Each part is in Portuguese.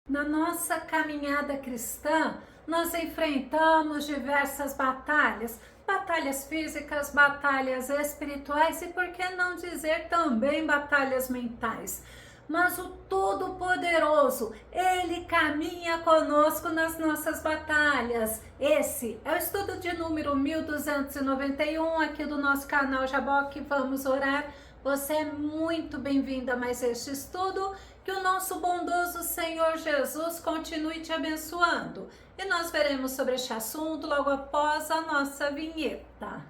Na nossa caminhada cristã, nós enfrentamos diversas batalhas, batalhas físicas, batalhas espirituais e, por que não dizer, também batalhas mentais. Mas o Todo-Poderoso, Ele caminha conosco nas nossas batalhas. Esse é o estudo de número 1291 aqui do nosso canal Jaboque. Vamos orar. Você é muito bem-vindo a mais este estudo. Que o nosso bondoso Senhor Jesus continue te abençoando. E nós veremos sobre este assunto logo após a nossa vinheta.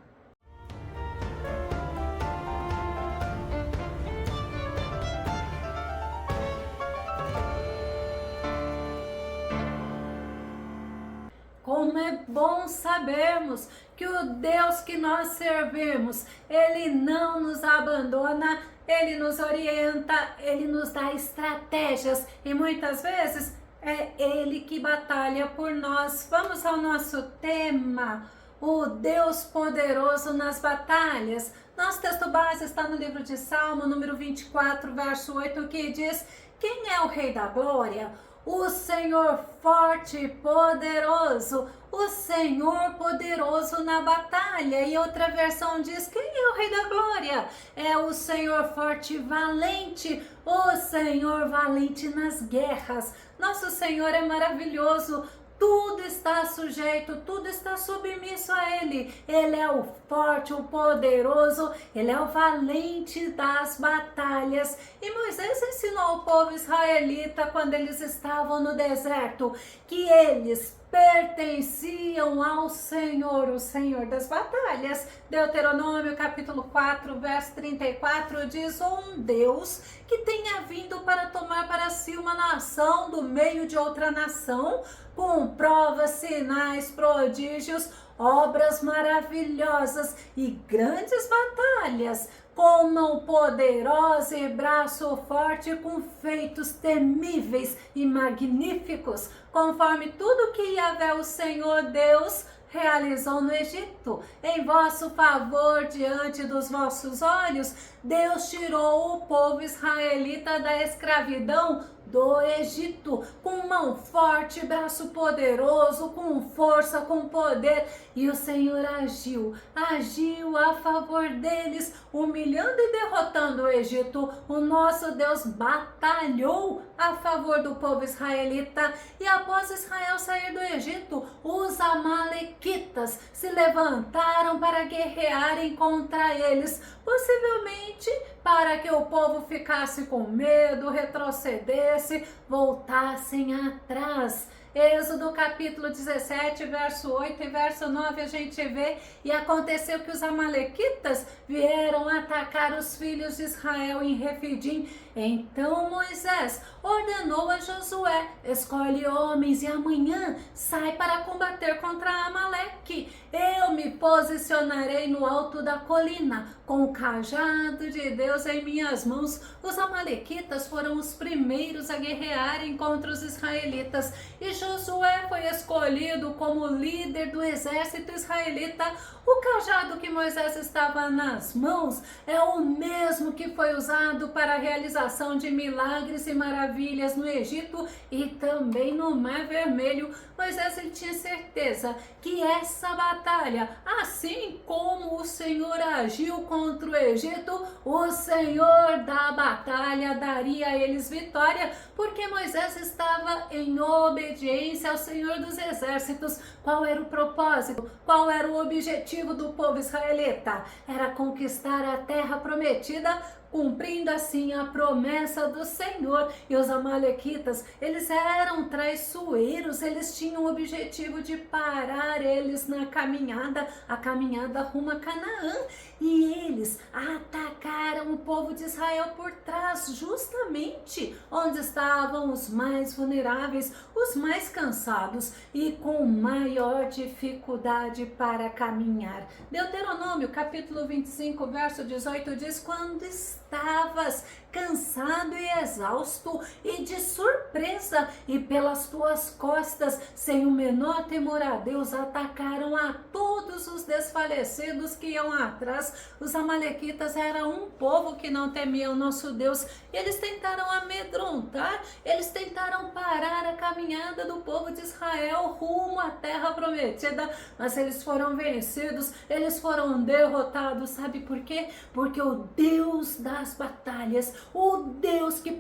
Como é bom sabermos que o Deus que nós servimos, Ele não nos abandona, Ele nos orienta, Ele nos dá estratégias e muitas vezes é Ele que batalha por nós. Vamos ao nosso tema, o Deus poderoso nas batalhas. Nosso texto base está no livro de Salmo, número 24, verso 8, que diz: quem é o Rei da Glória? O Senhor forte e poderoso, o Senhor poderoso na batalha. E outra versão diz: quem é o Rei da Glória? É o Senhor forte e valente, o Senhor valente nas guerras. Nosso Senhor é maravilhoso. Tudo está sujeito, tudo está submisso a Ele. Ele é o forte, o poderoso, Ele é o valente das batalhas. E Moisés ensinou ao povo israelita, quando eles estavam no deserto, que eles pertenciam ao Senhor, o Senhor das batalhas. Deuteronômio capítulo 4, verso 34 diz: um Deus que tenha vindo para tomar para si uma nação do meio de outra nação, com provas, sinais, prodígios, obras maravilhosas e grandes batalhas, com mão poderosa e braço forte, com feitos temíveis e magníficos, conforme tudo que Yahvé, o Senhor Deus, realizou no Egito. Em vosso favor, diante dos vossos olhos, Deus tirou o povo israelita da escravidão do Egito, com mão forte, braço poderoso, com força, com poder, e o Senhor agiu a favor deles, humilhando e derrotando o Egito. O nosso Deus batalhou a favor do povo israelita, e após Israel sair do Egito, os amalequitas se levantaram para guerrearem contra eles, possivelmente para que o povo ficasse com medo, retrocedesse, voltassem atrás. Êxodo capítulo 17, verso 8 e verso 9, a gente vê: e aconteceu que os amalequitas vieram atacar os filhos de Israel em Refidim. Então Moisés ordenou a Josué: escolhe homens e amanhã sai para combater contra Amaleque. Eu me posicionarei no alto da colina, com o cajado de Deus em minhas mãos. Os amalequitas foram os primeiros a guerrearem contra os israelitas, e Josué foi escolhido como líder do exército israelita. O cajado que Moisés estava nas mãos é o mesmo que foi usado para a realização de milagres e maravilhas no Egito e também no Mar Vermelho. Moisés, ele tinha certeza que essa batalha, assim como o Senhor agiu contra o Egito, o Senhor da batalha daria a eles vitória, porque Moisés estava em obediência ao Senhor dos exércitos. Qual era o propósito? Qual era o objetivo do povo israelita? Era conquistar a terra prometida, cumprindo assim a promessa do Senhor. E os amalequitas, eles eram traiçoeiros, eles tinham o objetivo de parar eles na caminhada, a caminhada rumo a Canaã. E eles atacaram o povo de Israel por trás, justamente onde estavam os mais vulneráveis, os mais cansados e com maior dificuldade para caminhar. Deuteronômio capítulo 25, verso 18 diz: quando estavas cansado e exausto, e de surpresa, e pelas tuas costas, sem o menor temor a Deus, atacaram a todos os desfalecidos que iam atrás. Os amalequitas eram um povo que não temia o nosso Deus. Eles tentaram amedrontar, eles tentaram parar a caminhada do povo de Israel rumo à terra prometida, mas eles foram vencidos, eles foram derrotados. Sabe por quê? Porque o Deus das batalhas, o Deus que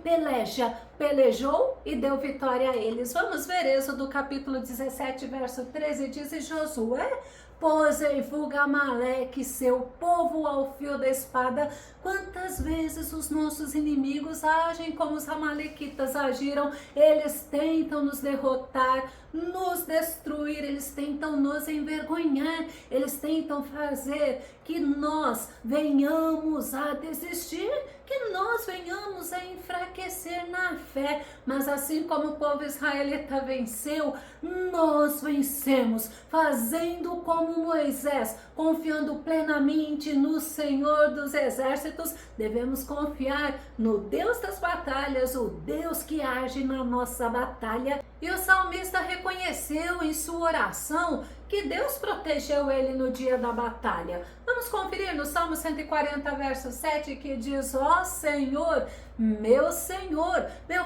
pelejou e deu vitória a eles. Vamos ver Êxodo capítulo 17, verso 13, diz: e Josué pôs em fuga Amaleque, seu povo, ao fio da espada. Quantas vezes os nossos inimigos agem como os amalequitas agiram? Eles tentam nos derrotar, nos destruir, eles tentam nos envergonhar, eles tentam fazer que nós venhamos a desistir, que nós venhamos a enfraquecer na fé. Mas assim como o povo israelita venceu, nós vencemos, fazendo como Moisés, confiando plenamente no Senhor dos Exércitos. Devemos confiar no Deus das batalhas, o Deus que age na nossa batalha. E o salmista reconheceu em sua oração que Deus protegeu ele no dia da batalha. Vamos conferir no Salmo 140, verso 7, que diz: ó Senhor, meu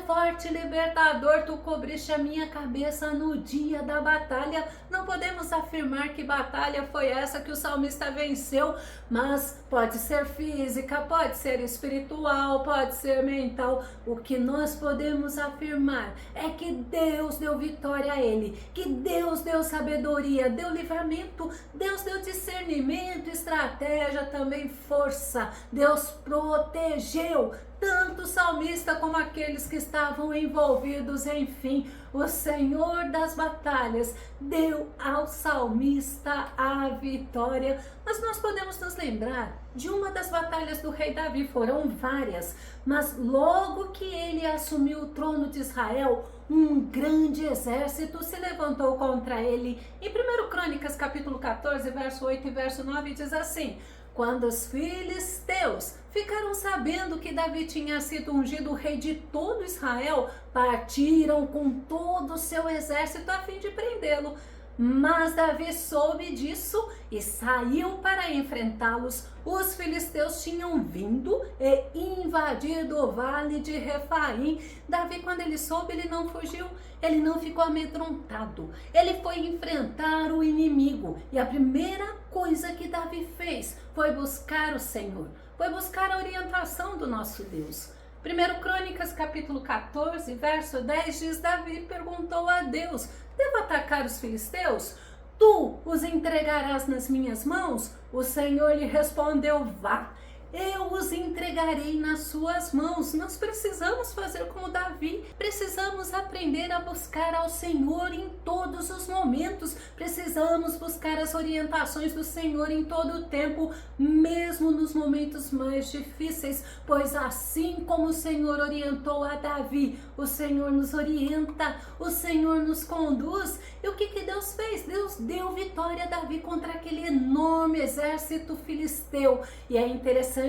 forte libertador, tu cobriste a minha cabeça no dia da batalha. Não podemos afirmar que batalha foi essa que o salmista venceu, mas pode ser física, pode ser espiritual, pode ser mental. O que nós podemos afirmar é que Deus deu vitória a ele, que Deus deu sabedoria, deu livramento, Deus deu discernimento, estratégia, também força. Deus protegeu tanto o salmista como aqueles que estavam envolvidos. Enfim, o Senhor das batalhas deu ao salmista a vitória. Mas nós podemos nos lembrar de uma das batalhas do rei Davi. Foram várias, mas logo que ele assumiu o trono de Israel, um grande exército se levantou contra ele. Em 1 Crônicas capítulo 14, verso 8 e verso 9, diz assim: quando os filisteus ficaram sabendo que Davi tinha sido ungido rei de todo Israel, partiram com todo o seu exército a fim de prendê-lo. Mas Davi soube disso e saiu para enfrentá-los. Os filisteus tinham vindo e invadido o vale de Refaim. Davi, quando ele soube, ele não fugiu, ele não ficou amedrontado. Ele foi enfrentar o inimigo. E a primeira coisa que Davi fez foi buscar o Senhor, foi buscar a orientação do nosso Deus. 1 Crônicas capítulo 14, verso 10 diz: Davi perguntou a Deus: devo atacar os filisteus? Tu os entregarás nas minhas mãos? O Senhor lhe respondeu: vá, eu os entregarei nas suas mãos. Nós precisamos fazer como Davi, precisamos aprender a buscar ao Senhor em todos os momentos, precisamos buscar as orientações do Senhor em todo o tempo, mesmo nos momentos mais difíceis, pois assim como o Senhor orientou a Davi, o Senhor nos orienta, o Senhor nos conduz. E o que Deus fez? Deus deu vitória a Davi contra aquele enorme exército filisteu. E é interessante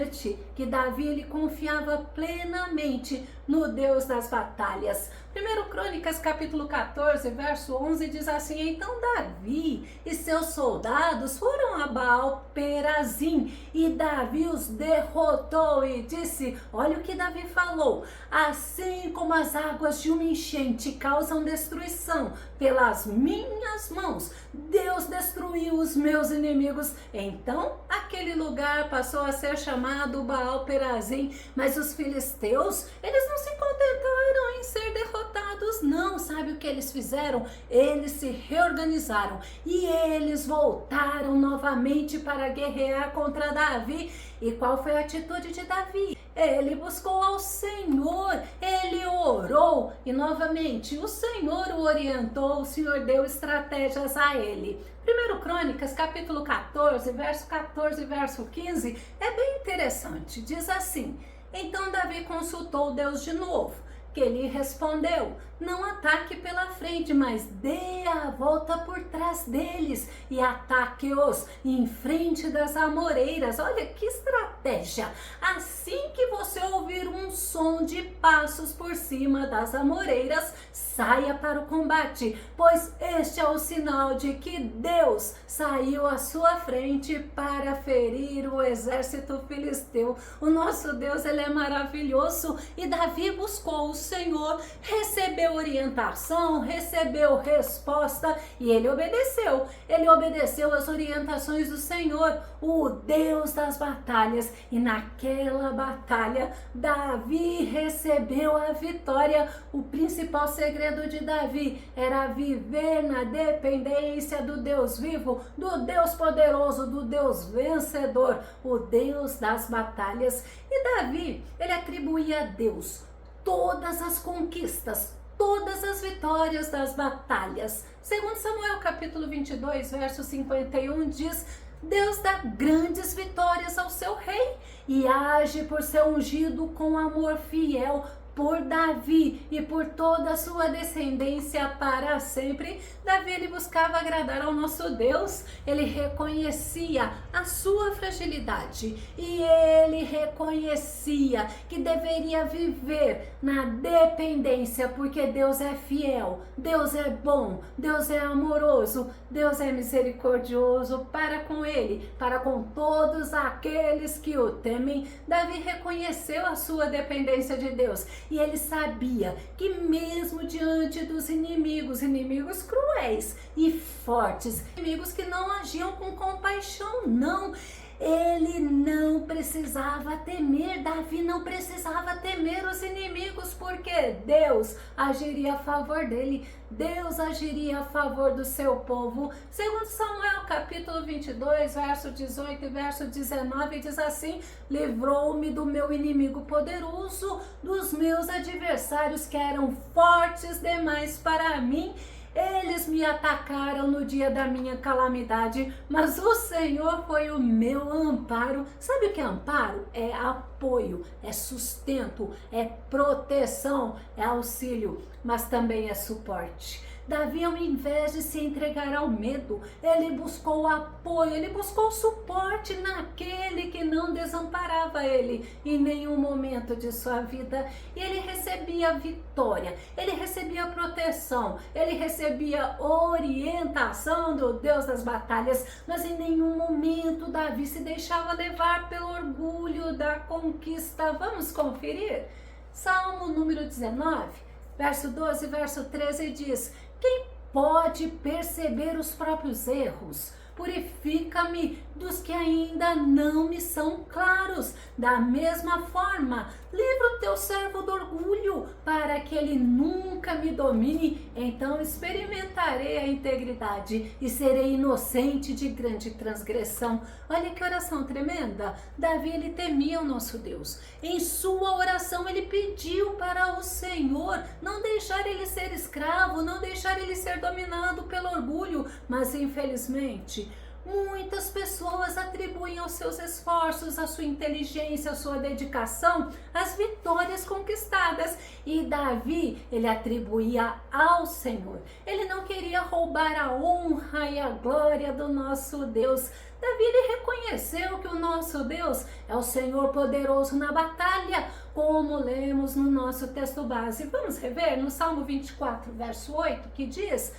que Davi, ele confiava plenamente no Deus das batalhas. 1 Crônicas capítulo 14, verso 11 diz assim: então Davi e seus soldados foram a Baal Perazim, e Davi os derrotou e disse, olha o que Davi falou: assim como as águas de uma enchente causam destruição pelas minhas mãos, Deus destruiu os meus inimigos. Então aquele lugar passou a ser chamado Baal Perazim. Mas os filisteus, eles não se contentaram em ser derrotados, não. Sabe o que eles fizeram? Eles se reorganizaram e eles voltaram novamente para guerrear contra Davi. E qual foi a atitude de Davi? Ele buscou ao Senhor, ele orou e novamente o Senhor o orientou, o Senhor deu estratégias a ele. 1 Crônicas capítulo 14, verso 14 e verso 15 é bem interessante. Diz assim: então Davi consultou Deus de novo, que ele respondeu: não ataque pela frente, mas dê a volta por trás deles e ataque-os em frente das amoreiras. Olha que estratégia! Assim que você ouvir um som de passos por cima das amoreiras, saia para o combate, pois este é o sinal de que Deus saiu à sua frente para ferir o exército filisteu. O nosso Deus, ele é maravilhoso, e Davi buscou o Senhor, recebeu orientação, recebeu resposta e ele obedeceu. Ele obedeceu às orientações do Senhor, o Deus das batalhas, e naquela batalha Davi recebeu a vitória. O principal segredo de Davi era viver na dependência do Deus vivo, do Deus poderoso, do Deus vencedor, o Deus das batalhas. E Davi, ele atribuía a Deus todas as conquistas, todas as vitórias das batalhas. Segundo Samuel capítulo 22, verso 51 diz: Deus dá grandes vitórias ao seu rei e age por seu ungido com amor fiel por Davi e por toda a sua descendência para sempre. Davi, ele buscava agradar ao nosso Deus, ele reconhecia a sua fragilidade e ele reconhecia que deveria viver na dependência, porque Deus é fiel, Deus é bom, Deus é amoroso, Deus é misericordioso para com ele, para com todos aqueles que o temem. Davi reconheceu a sua dependência de Deus. E ele sabia que mesmo diante dos inimigos cruéis e fortes, inimigos que não agiam com compaixão, não, ele não precisava temer. Davi não precisava temer os inimigos, porque Deus agiria a favor dele, Deus agiria a favor do seu povo. Segundo Samuel capítulo 22, verso 18 e verso 19 diz assim: livrou-me do meu inimigo poderoso, dos meus adversários que eram fortes demais para mim. Eles me atacaram no dia da minha calamidade, mas o Senhor foi o meu amparo. Sabe o que é amparo? É apoio, é sustento, é proteção, é auxílio, mas também é suporte. Davi, ao invés de se entregar ao medo, ele buscou apoio, ele buscou suporte naquele que não desamparava ele em nenhum momento de sua vida. E ele recebia vitória, ele recebia proteção, ele recebia orientação do Deus das batalhas, mas em nenhum momento Davi se deixava levar pelo orgulho da conquista. Vamos conferir? Salmo número 19, verso 12 e verso 13 diz: quem pode perceber os próprios erros? Purifica-me dos que ainda não me são claros. Da mesma forma, livra o teu servo do orgulho, para que ele nunca me domine. Então experimentarei a integridade e serei inocente de grande transgressão. Olha que oração tremenda. Davi, ele temia o nosso Deus. Em sua oração ele pediu para o Senhor não deixar ele ser escravo, não deixar ele ser dominado pelo orgulho. Mas infelizmente, muitas pessoas atribuem aos seus esforços, à sua inteligência, à sua dedicação, as vitórias conquistadas. E Davi, ele atribuía ao Senhor. Ele não queria roubar a honra e a glória do nosso Deus. Davi, ele reconheceu que o nosso Deus é o Senhor poderoso na batalha, como lemos no nosso texto base. Vamos rever no Salmo 24, verso 8, que diz: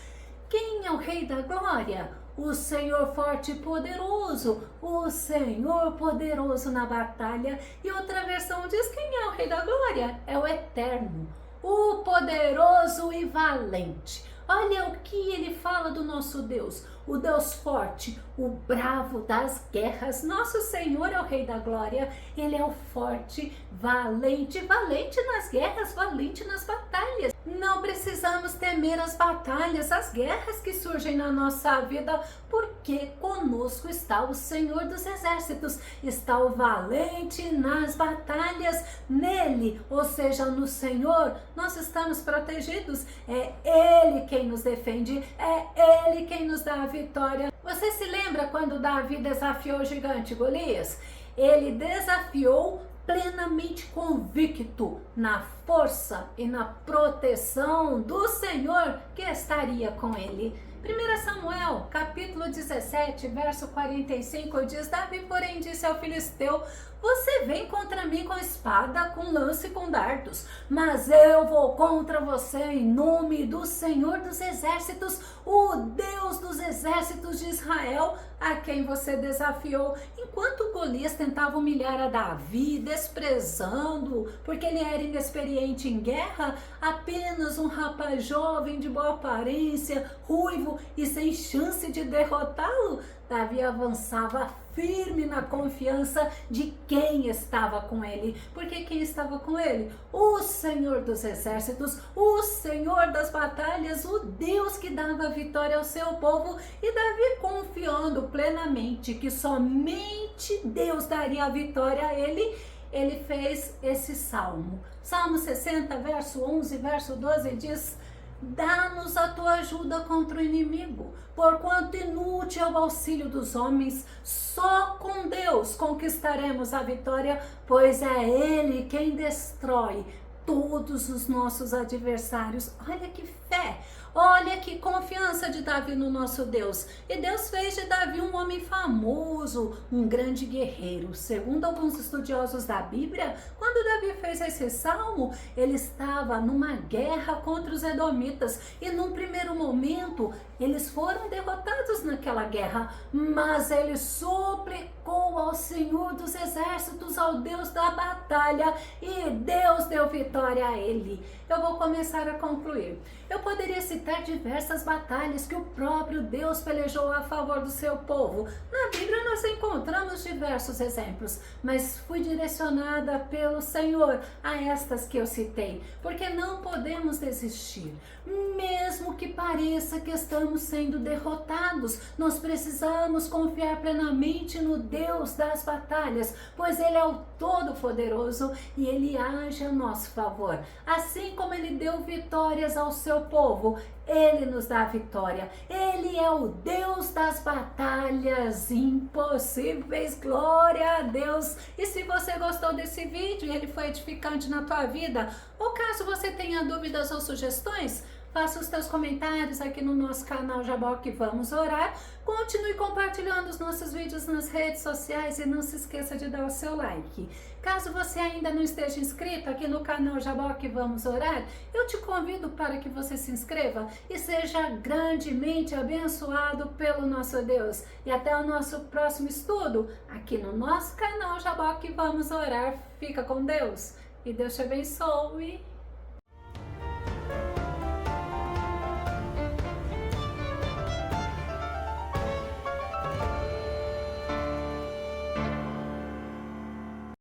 quem é o Rei da Glória? O Senhor forte e poderoso, o Senhor poderoso na batalha. E outra versão diz: quem é o Rei da Glória? É o Eterno, o poderoso e valente. Olha o que ele fala do nosso Deus, o Deus forte, o bravo das guerras. Nosso Senhor é o Rei da Glória, ele é o forte, valente nas guerras, valente nas batalhas. Não precisamos temer as batalhas, as guerras que surgem na nossa vida, porque conosco está o Senhor dos Exércitos, está o valente nas batalhas. Nele, ou seja, no Senhor, nós estamos protegidos. É Ele quem nos defende, é Ele quem nos dá a vitória. Você se lembra quando Davi desafiou o gigante Golias? Ele desafiou plenamente convicto na força e na proteção do Senhor que estaria com ele. 1 Samuel, capítulo 17, verso 45, diz: Davi, porém, disse ao filisteu: você vem contra mim com espada, com lança e com dardos, mas eu vou contra você em nome do Senhor dos Exércitos, o Deus dos exércitos de Israel, a quem você desafiou. Enquanto Golias tentava humilhar a Davi, desprezando, porque ele era inexperiente em guerra, apenas um rapaz jovem, de boa aparência, ruivo e sem chance de derrotá-lo, Davi avançava firme na confiança de quem estava com ele. Porque quem estava com ele? O Senhor dos Exércitos, o Senhor das batalhas, o Deus que dava vitória ao seu povo. E Davi, confiando plenamente que somente Deus daria a vitória a ele, ele fez esse salmo. Salmo 60, verso 11, verso 12 diz: dá-nos a tua ajuda contra o inimigo, porquanto inútil é o auxílio dos homens, só com Deus conquistaremos a vitória, pois é Ele quem destrói todos os nossos adversários. Olha que fé, olha que confiança de Davi no nosso Deus. E Deus fez de Davi um homem famoso, um grande guerreiro. Segundo alguns estudiosos da Bíblia, quando Davi fez esse salmo, ele estava numa guerra contra os edomitas. E num primeiro momento, eles foram derrotados naquela guerra, mas ele suplicou ao Senhor dos Exércitos, ao Deus da batalha, e Deus deu vitória a ele. Eu vou começar a concluir. Eu poderia citar diversas batalhas que o próprio Deus pelejou a favor do seu povo. Na Bíblia nós encontramos diversos exemplos, mas fui direcionada pelo Senhor a estas que eu citei, porque não podemos desistir. Mesmo que pareça que estamos sendo derrotados, nós precisamos confiar plenamente no Deus das batalhas, pois Ele é o Todo-Poderoso e Ele age a nosso favor. Assim como Ele deu vitórias ao seu povo, Ele nos dá a vitória. Ele é o Deus das batalhas impossíveis. Glória a Deus! E se você gostou desse vídeo e ele foi edificante na tua vida, ou caso você tenha dúvidas ou sugestões, faça os teus comentários aqui no nosso canal Jaboque Vamos Orar. Continue compartilhando os nossos vídeos nas redes sociais e não se esqueça de dar o seu like. Caso você ainda não esteja inscrito aqui no canal Jaboque Vamos Orar, eu te convido para que você se inscreva e seja grandemente abençoado pelo nosso Deus. E até o nosso próximo estudo aqui no nosso canal Jaboque Vamos Orar. Fica com Deus e Deus te abençoe.